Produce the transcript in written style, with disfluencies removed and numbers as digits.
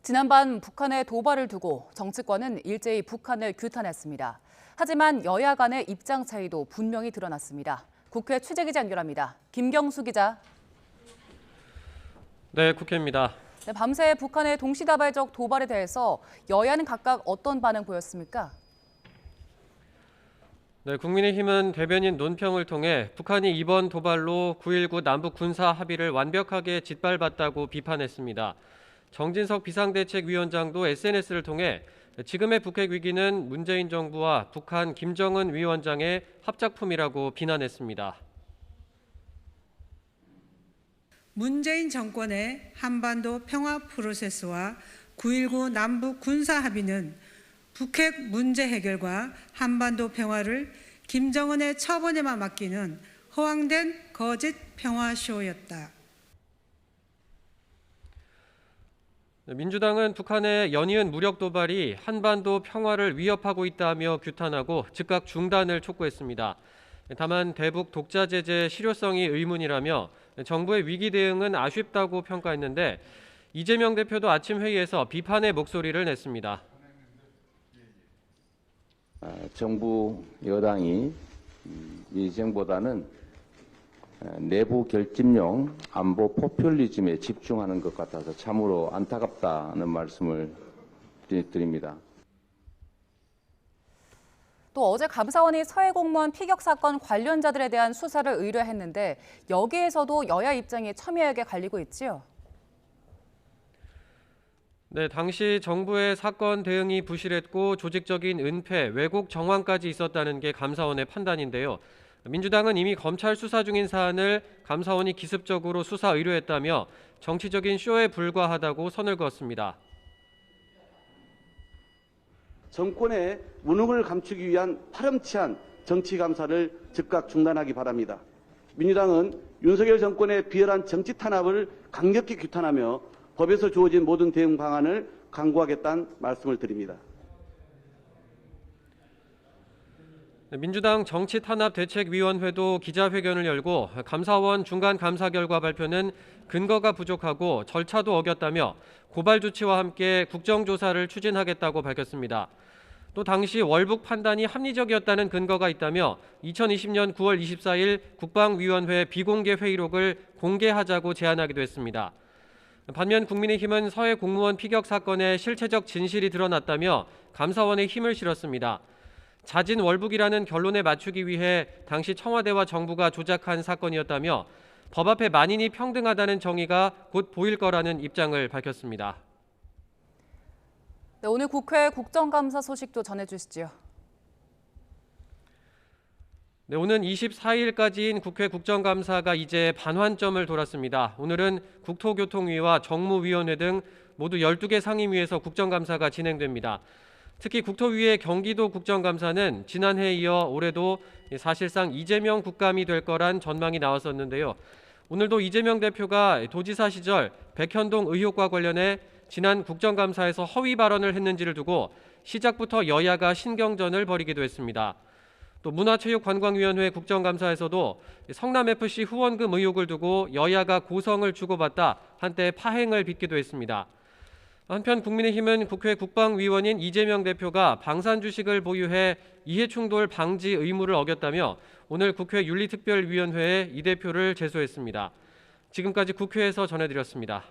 지난밤 북한의 도발을 두고 정치권은 일제히 북한을 규탄했습니다. 하지만 여야 간의 입장 차이도 분명히 드러났습니다. 국회 취재기자 연결합니다. 김경수 기자. 네, 국회입니다. 네, 밤새 북한의 동시다발적 도발에 대해서 여야는 각각 어떤 반응 보였습니까? 네, 국민의힘은 대변인 논평을 통해 북한이 이번 도발로 9.19 남북 군사 합의를 완벽하게 짓밟았다고 비판했습니다. 정진석 비상대책위원장도 SNS를 통해 지금의 북핵 위기는 문재인 정부와 북한 김정은 위원장의 합작품이라고 비난했습니다. 문재인 정권의 한반도 평화 프로세스와 9.19 남북 군사 합의는 북핵 문제 해결과 한반도 평화를 김정은의 처분에만 맡기는 허황된 거짓 평화쇼였다. 민주당은 북한의 연이은 무력 도발이 한반도 평화를 위협하고 있다며 규탄하고 즉각 중단을 촉구했습니다. 다만 대북 독자 제재 실효성이 의문이라며 정부의 위기 대응은 아쉽다고 평가했는데 이재명 대표도 아침 회의에서 비판의 목소리를 냈습니다. 정부 여당이 민생보다는 내부 결집용 안보 포퓰리즘에 집중하는 것 같아서 참으로 안타깝다는 말씀을 드립니다. 또 어제 감사원이 서해 공무원 피격 사건 관련자들에 대한 수사를 의뢰했는데 여기에서도 여야 입장이 첨예하게 갈리고 있지요. 네, 당시 정부의 사건 대응이 부실했고 조직적인 은폐, 왜곡 정황까지 있었다는 게 감사원의 판단인데요. 민주당은 이미 검찰 수사 중인 사안을 감사원이 기습적으로 수사 의뢰했다며 정치적인 쇼에 불과하다고 선을 그었습니다. 정권의 무능을 감추기 위한 파렴치한 정치 감사를 즉각 중단하기 바랍니다. 민주당은 윤석열 정권의 비열한 정치 탄압을 강력히 규탄하며 법에서 주어진 모든 대응 방안을 강구하겠다는 말씀을 드립니다. 민주당 정치탄압대책위원회도 기자회견을 열고 감사원 중간 감사 결과 발표는 근거가 부족하고 절차도 어겼다며 고발 조치와 함께 국정조사를 추진하겠다고 밝혔습니다. 또 당시 월북 판단이 합리적이었다는 근거가 있다며 2020년 9월 24일 국방위원회 비공개 회의록을 공개하자고 제안하기도 했습니다. 반면 국민의힘은 서해 공무원 피격 사건의 실체적 진실이 드러났다며 감사원에 힘을 실었습니다. 자진 월북이라는 결론에 맞추기 위해 당시 청와대와 정부가 조작한 사건이었다며 법 앞에 만인이 평등하다는 정의가 곧 보일 거라는 입장을 밝혔습니다. 네, 오늘 국회 국정감사 소식도 전해주시죠. 네, 오는 24일까지인 국회 국정감사가 이제 반환점을 돌았습니다. 오늘은 국토교통위와 정무위원회 등 모두 12개 상임위에서 국정감사가 진행됩니다. 특히 국토위의 경기도 국정감사는 지난해에 이어 올해도 사실상 이재명 국감이 될 거란 전망이 나왔었는데요. 오늘도 이재명 대표가 도지사 시절 백현동 의혹과 관련해 지난 국정감사에서 허위 발언을 했는지를 두고 시작부터 여야가 신경전을 벌이기도 했습니다. 또 문화체육관광위원회 국정감사에서도 성남FC 후원금 의혹을 두고 여야가 고성을 주고받다 한때 파행을 빚기도 했습니다. 한편 국민의힘은 국회 국방위원인 이재명 대표가 방산 주식을 보유해 이해충돌 방지 의무를 어겼다며 오늘 국회 윤리특별위원회에 이 대표를 제소했습니다. 지금까지 국회에서 전해드렸습니다.